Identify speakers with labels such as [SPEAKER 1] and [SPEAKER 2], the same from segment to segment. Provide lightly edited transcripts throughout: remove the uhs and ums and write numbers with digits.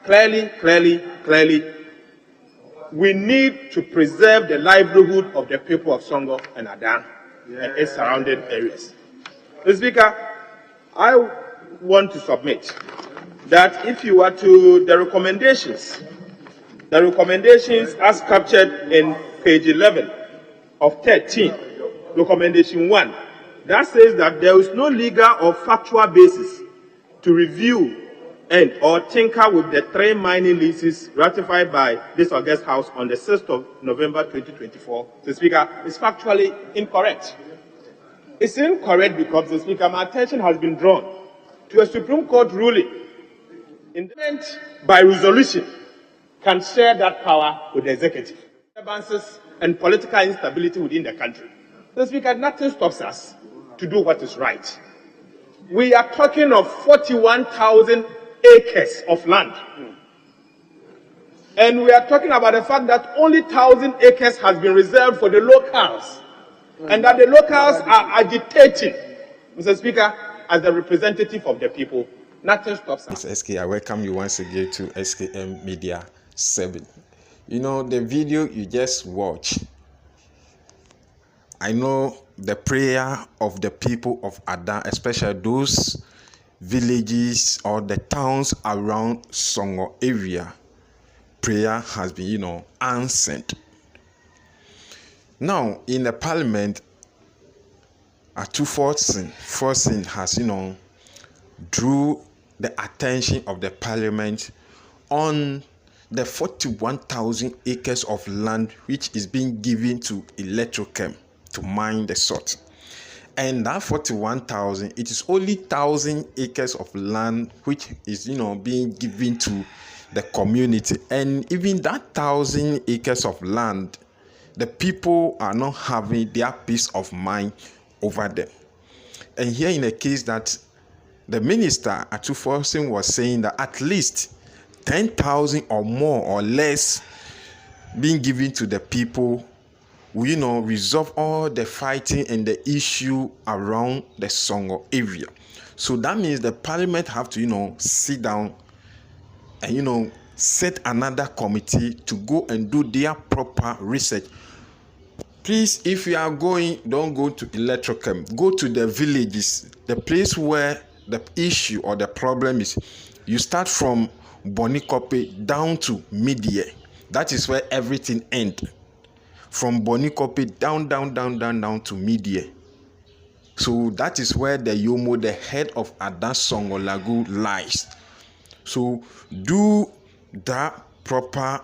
[SPEAKER 1] Clearly, we need to preserve the livelihood of the people of Songo and Adan and its surrounding areas. Mr. Speaker, I want to submit that if you are to the recommendations as captured in page 11 of 13, recommendation 1, that says that there is no legal or factual basis to review and or tinker with the 3 mining leases ratified by this August House on the 6th of November 2024. The Speaker, is factually incorrect. It's incorrect because, the Speaker, my attention has been drawn to a Supreme Court ruling indictment by resolution can share that power with the executive. Disturbances and political instability within the country. The Speaker, nothing stops us to do what is right. We are talking of 41,000 acres of land. And we are talking about the fact that only 1,000 acres has been reserved for the locals. And that the locals are agitating. Mr. Speaker, as the representative of the people, nothing stops us.
[SPEAKER 2] It's SK. I welcome you once again to S.K.M. Media 7. You know, the video you just watched, I know the prayer of the people of Adan, especially those villages or the towns around Songo area, prayer has been, answered. Now, in the parliament, Forcing has, drew the attention of the parliament on the 41,000 acres of land which is being given to S.K.M to mine the salt. And that 41,000, it is only 1,000 acres of land which is, being given to the community. And even that 1,000 acres of land, the people are not having their peace of mind over them. And here in a case that the minister Forcing was saying that at least 10,000 or more or less being given to the people will, resolve all the fighting and the issue around the Songo area. So that means the parliament have to, sit down and, set another committee to go and do their proper research. Please, if you are going, don't go to S.K.M. Go to the villages, the place where the issue or the problem is. You start from Bonikope down to Media. That is where everything ends. From Bonikope down to Media. So that is where the Yomo, the head of Adan Songo Lagu, lies. So do that proper,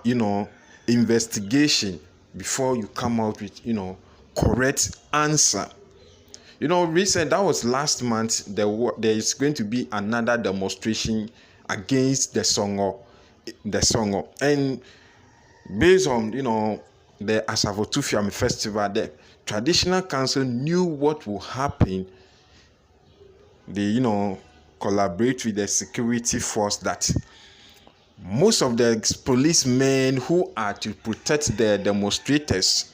[SPEAKER 2] investigation before you come out with, correct answer. Recent, that was last month, there is going to be another demonstration against the Songo. And based on, the Asavotufiam festival, the traditional council knew what will happen. They, collaborate with the security force that most of the policemen who are to protect the demonstrators,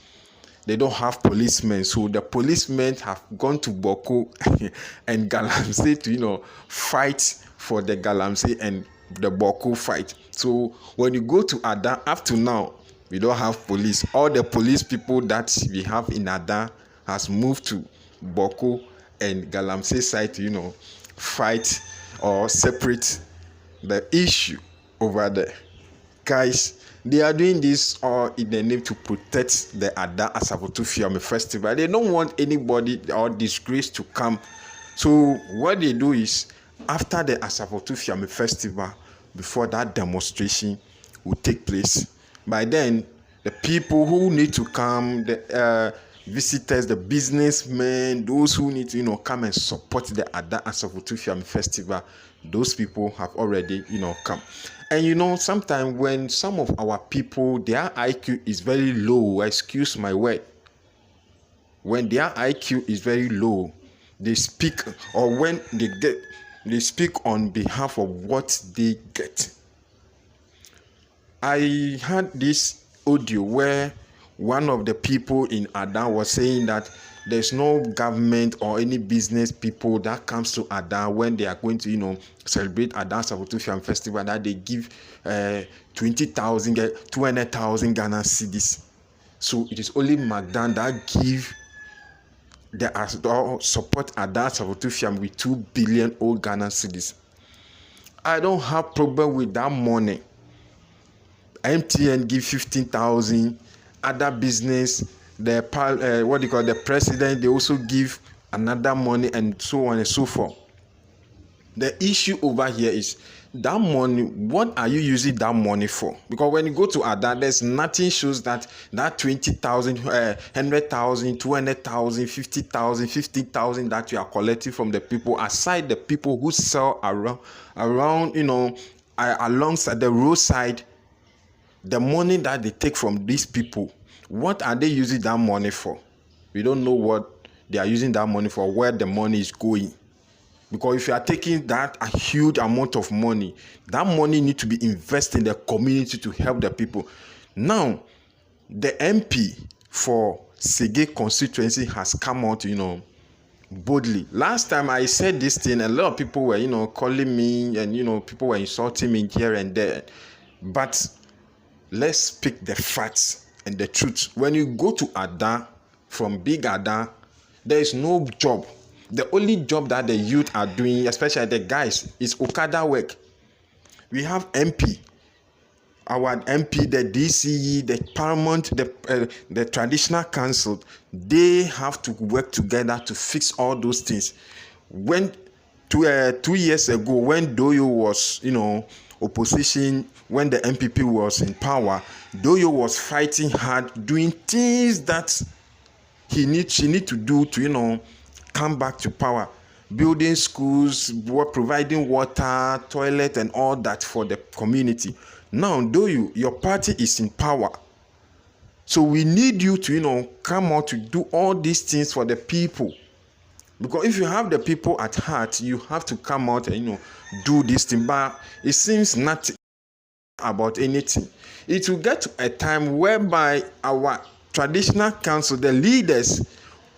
[SPEAKER 2] they don't have policemen. So the policemen have gone to Boko and Galamsey to, fight for the Galamsey and the Boko fight. So when you go to Adan, up to now, we don't have police. All the police people that we have in Adan has moved to Boko and Galamsey side to, fight or separate the issue over there. Guys, they are doing this all in the name to protect the Adan Asavotufiam festival. They don't want anybody or disgrace to come. So what they do is, after the Asavotufiam festival, before that demonstration will take place, by then the people who need to come, the visitors, the businessmen, those who need to come and support the Adan Asavotufiam festival, those people have already come. And sometimes when some of our people, their IQ is very low, excuse my word, when their IQ is very low, they speak, or when they speak on behalf of what they get. I heard this audio where one of the people in Adan was saying that there's no government or any business people that comes to Ada when they are going to, celebrate Ada Sabotufiam Festival, that they give 20,000, 200,000 Ghana cedis. So it is only Magdan that give the support Ada Sabotufiam with 2 billion old Ghana cedis. I don't have problem with that money. MTN give 15,000. Other business, the president, they also give another money, and so on and so forth. The issue over here is that money. What are you using that money for? Because when you go to Ada, there's nothing shows that 20,000, 100,000, 200,000, 50,000, 50,000 that you are collecting from the people, aside the people who sell around, alongside the roadside. The money that they take from these people, what are they using that money for? We don't know what they are using that money for, where the money is going. Because if you are taking that a huge amount of money, that money needs to be invested in the community to help the people. Now, the MP for Sege constituency has come out, boldly. Last time I said this thing, a lot of people were, calling me, and, people were insulting me here and there. But let's speak the facts and the truth. When you go to Ada, from Big Ada, there is no job. The only job that the youth are doing, especially the guys, is Okada work. We have MP, our MP, the DCE, the Paramount, the traditional council. They have to work together to fix all those things. When 2 years ago, when Doyo was, opposition, when the MPP was in power, Doyo was fighting hard, doing things that she need to do to, come back to power, building schools, providing water, toilet, and all that for the community. Now, Doyo, your party is in power, so we need you to, come out to do all these things for the people. Because if you have the people at heart, you have to come out and, do this thing. But it seems not about anything. It will get to a time whereby our traditional council, the leaders,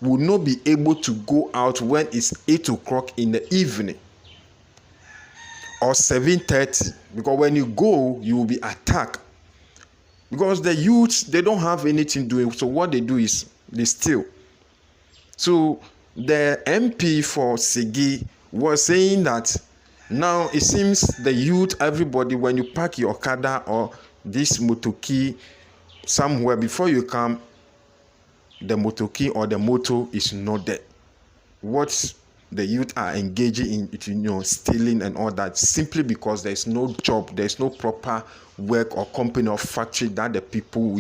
[SPEAKER 2] will not be able to go out when it's 8 o'clock in the evening or 7:30. Because when you go, you will be attacked. Because the youths, they don't have anything doing. So what they do is they steal. So the MP for Sege was saying that now it seems the youth, everybody, when you park your Okada or this motoki somewhere, before you come, the motoki or the moto is not there. What the youth are engaging in, stealing and all that, simply because there's no job, there's no proper work or company or factory that the people,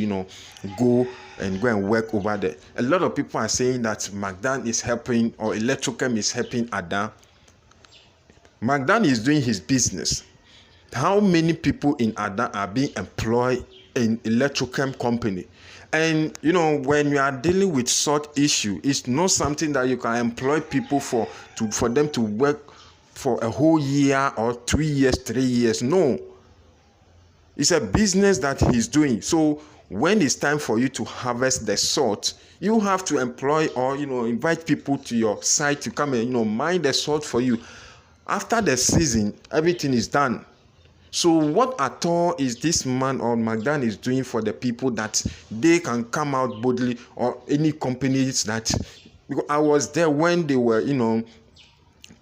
[SPEAKER 2] go and work over there. A lot of people are saying that Magdan is helping, or Electrochem is helping Ada. Magdan is doing his business. How many people in Ada are being employed in Electrochem company? And when you are dealing with such issue, it's not something that you can employ people for them to work for a whole year or 2 years, 3 years. No, it's a business that he's doing. So when it's time for you to harvest the salt, you have to employ or invite people to your site to come and mine the salt for you. After the season, everything is done. So what at all is this man or Magdan is doing for the people that they can come out boldly, or any companies that, because I was there when they were,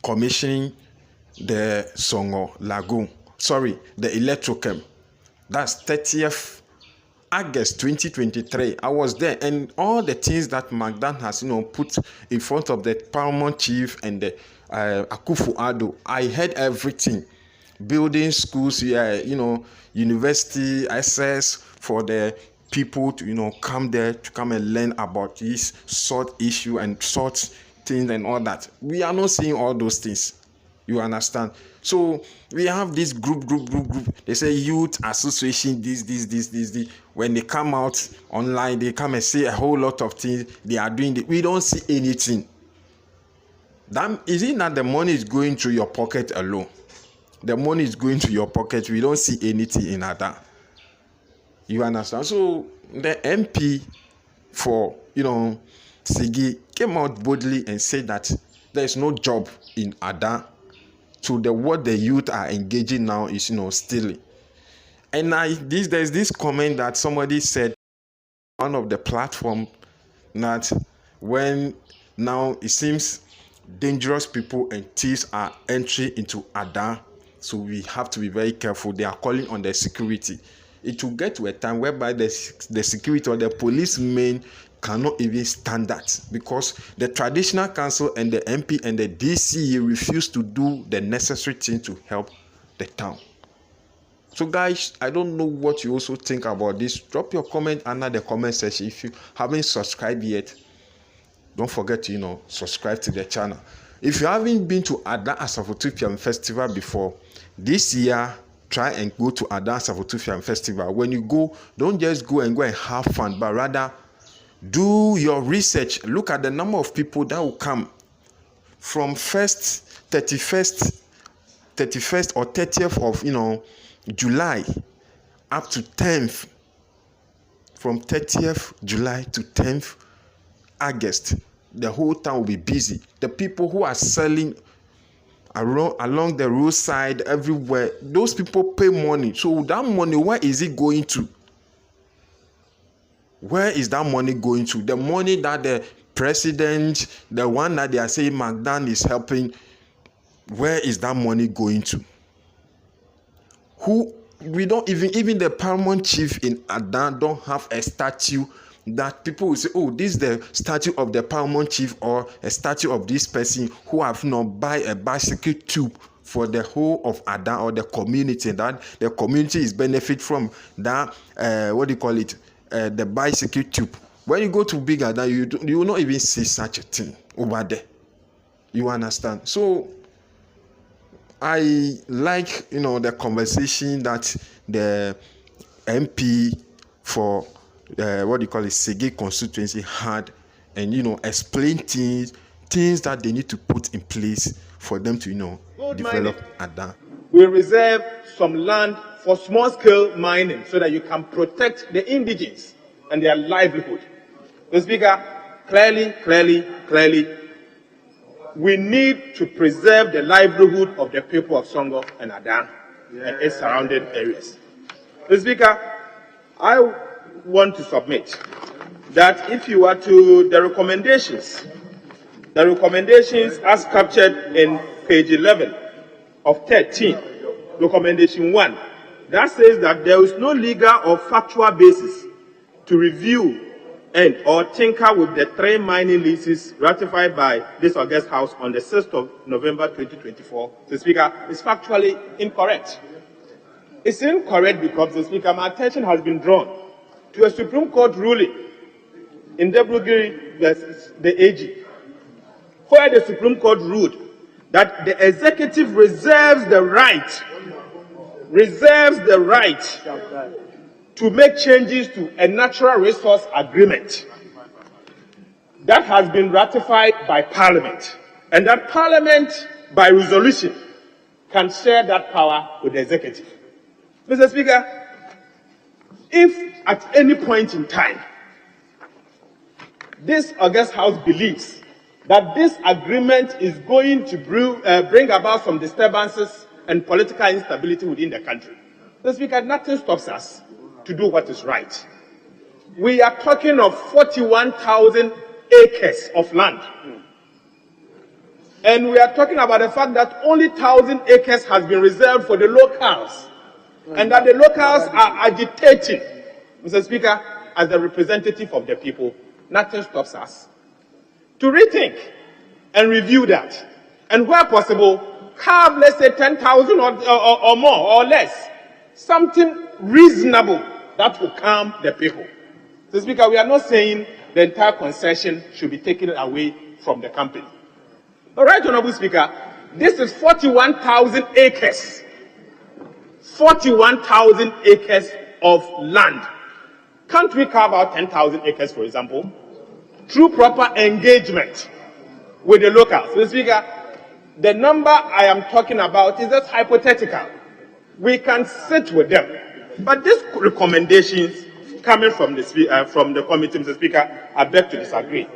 [SPEAKER 2] commissioning the Songo Lagoon, the Electrochem. That's 30th August 2023. I was there, and all the things that Magdan has, put in front of the Paramount Chief and the Akufo-Addo, I heard everything. Building schools, university access for the people to come there to come and learn about this sort issue and sort things and all that. We are not seeing all those things. You understand? So we have this group. They say youth association, this. When they come out online, they come and say a whole lot of things. They are doing it. We don't see anything. Is it not the money is going through your pocket alone? The money is going to your pocket. We don't see anything in that. You understand? So the MP for Sege, came out boldly and said that there is no job in Ada. So what the youth are engaging now is, stealing. And there's this comment that somebody said on one of the platform that when now it seems dangerous people and thieves are entering into Ada, so we have to be very careful. They are calling on the security. It will get to a time whereby the security or the policemen cannot even stand that, because the traditional council and the MP and the DCE refuse to do the necessary thing to help the town. So guys, I don't know what you also think about this. Drop your comment under the comment section. If you haven't subscribed yet, don't forget to subscribe to the channel. If you haven't been to Ada Asafotufiam Festival before, this year try and go to Ada Asafotufiam Festival. When you go, don't just go and have fun, but rather do your research. Look at the number of people that will come from 31st or 30th of July up to 10th. From 30th July to 10th August, the whole town will be busy. The people who are selling along the roadside everywhere, those people pay money. So that money, where is it going to? Where is that money going to? The money that the president, the one that they are saying McDonald is helping, where is that money going to? We don't even the paramount chief in Ada don't have a statue that people will say, oh, this is the statue of the paramount chief, or a statue of this person who have buy a bicycle tube for the whole of Ada or the community, that the community is benefit from that the bicycle tube. When you go to big Ada, you will not even see such a thing over there. You understand? So I like the conversation that the MP for Sege constituency had, and explain things that they need to put in place for them to develop Ada.
[SPEAKER 1] We reserve some land for small scale mining so that you can protect the indigenes and their livelihood. The Speaker, clearly, we need to preserve the livelihood of the people of Songo and Ada and its surrounding areas. The Speaker, I want to submit that if you are to the recommendations as captured in page 11 of 13, recommendation 1, that says that there is no legal or factual basis to review and or tinker with the 3 mining leases ratified by this August House on the 6th of November 2024. The Speaker, is factually incorrect. It's incorrect because, the Speaker, my attention has been drawn to a Supreme Court ruling in Debrugiri versus the AG, where the Supreme Court ruled that the executive reserves the right to make changes to a natural resource agreement that has been ratified by Parliament, and that Parliament, by resolution, can share that power with the executive. Mr. Speaker, if at any point in time this August House believes that this agreement is going to bring about some disturbances and political instability within the country, Mr. Speaker, nothing stops us to do what is right. We are talking of 41,000 acres of land. And we are talking about the fact that only 1,000 acres has been reserved for the locals. And that the locals are agitating. Mr. Speaker, as the representative of the people, nothing stops us to rethink and review that. And where possible, carve, let's say, 10,000 or more or less. Something reasonable that will calm the people. Mr. Speaker, we are not saying the entire concession should be taken away from the company. But right, Honorable Speaker, this is 41,000 acres. 41,000 acres of land. Can't we carve out 10,000 acres, for example, through proper engagement with the locals? Mr. Speaker, the number I am talking about is just hypothetical. We can sit with them. But these recommendations coming from the committee, Mr. Speaker, I beg to disagree.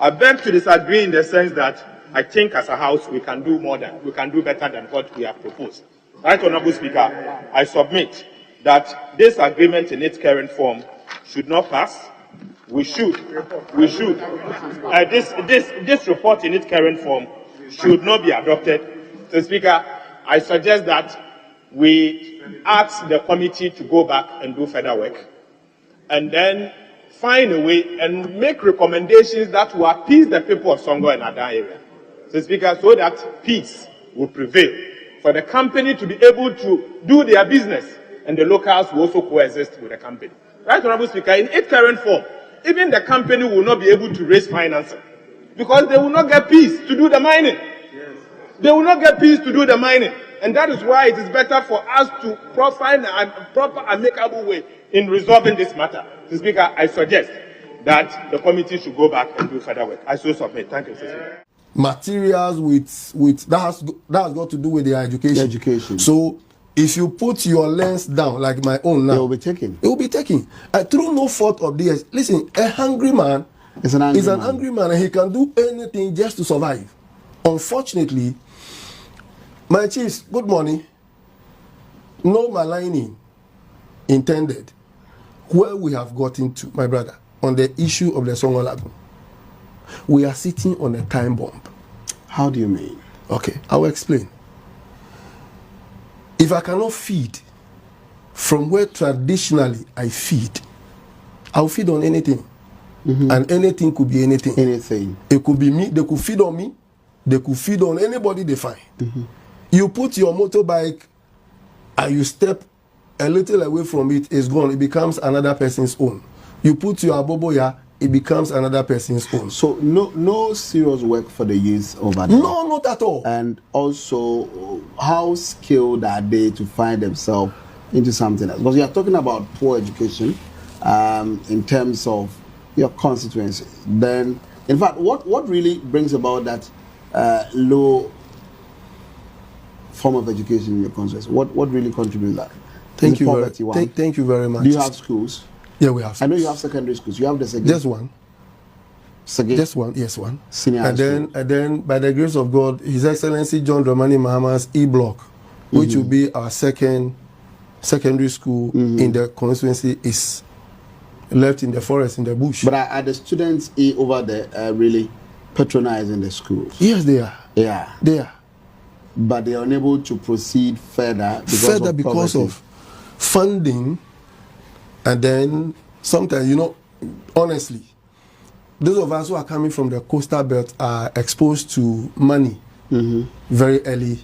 [SPEAKER 1] I beg to disagree in the sense that I think as a house we can do better than what we have proposed. Right, Honorable Speaker, I submit that this agreement in its current form should not pass. This report in its current form should not be adopted. So, Speaker, I suggest that we ask the committee to go back and do further work, and then find a way and make recommendations that will appease the people of Songo and Ada area. So, Speaker, so that peace will prevail, for the company to be able to do their business, and the locals will also coexist with the company. Right, Honorable Speaker, in its current form, even the company will not be able to raise financing, because they will not get peace to do the mining. Yes. They will not get peace to do the mining. And that is why it is better for us to find a proper amicable way in resolving this matter. Mr. Speaker, I suggest that the committee should go back and do further work. I so submit. Thank you, Mr. Speaker.
[SPEAKER 3] Materials with that has got to do with their education.
[SPEAKER 4] The education.
[SPEAKER 3] So if you put your lens down, like my own now,
[SPEAKER 4] it will be taken.
[SPEAKER 3] It will be taken. Through no fault of theirs. Listen, a hungry man is an angry man, and he can do anything just to survive. Unfortunately, my chiefs, good morning. No maligning intended. Where we have gotten to, my brother, on the issue of the Songo Lagoon, we are sitting on a time bomb.
[SPEAKER 4] How do you mean?
[SPEAKER 3] Okay, I will explain. If I cannot feed from where traditionally I feed, I'll feed on anything. Mm-hmm. And anything could be anything.
[SPEAKER 4] Anything.
[SPEAKER 3] It could be me, they could feed on me, they could feed on anybody they find. Mm-hmm. You put your motorbike and you step a little away from it, it's gone, it becomes another person's own. You put your aboboya, it becomes another person's own.
[SPEAKER 4] So no serious work for the youth over there?
[SPEAKER 3] No, not at all.
[SPEAKER 4] And also, how skilled are they to find themselves into something else? Because you are talking about poor education in terms of your constituency. Then, in fact, what really brings about that low form of education in your constituency? What really contributes that?
[SPEAKER 3] Thank you very much.
[SPEAKER 4] Do you have schools?
[SPEAKER 3] Yeah, we have schools.
[SPEAKER 4] I know you have secondary schools. You have the secondary.
[SPEAKER 3] Just one. Just one, yes, one.
[SPEAKER 4] Senior
[SPEAKER 3] and then, by the grace of God, His Excellency John Dramani Mahama's E-Block, which will be our second secondary school in the constituency, is left in the forest, in the bush.
[SPEAKER 4] But are the students over there really patronizing the schools?
[SPEAKER 3] Yes, they are.
[SPEAKER 4] Yeah.
[SPEAKER 3] They are.
[SPEAKER 4] But they are unable to proceed further
[SPEAKER 3] because of funding. And then sometimes, honestly, those of us who are coming from the coastal belt are exposed to money very early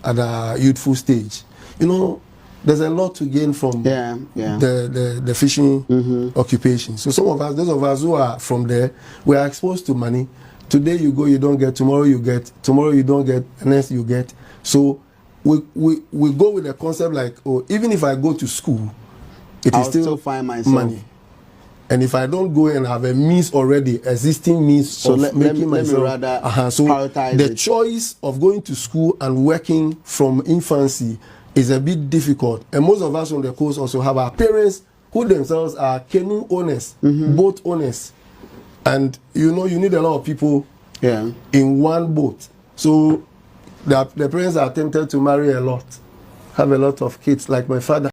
[SPEAKER 3] at a youthful stage. There's a lot to gain from the fishing occupation. So those of us who are from there, we are exposed to money. Today you go, you don't get. Tomorrow you get. Tomorrow you don't get. Next you get. So we go with the concept like, even if I go to school, I'll still find myself money. And if I don't go and have a means already, existing means of making myself, prioritize the choice of going to school and working from infancy is a bit difficult. And most of us on the coast also have our parents who themselves are canoe owners, boat owners. And you need a lot of people in one boat. So the parents are tempted to marry a lot, have a lot of kids, like my father.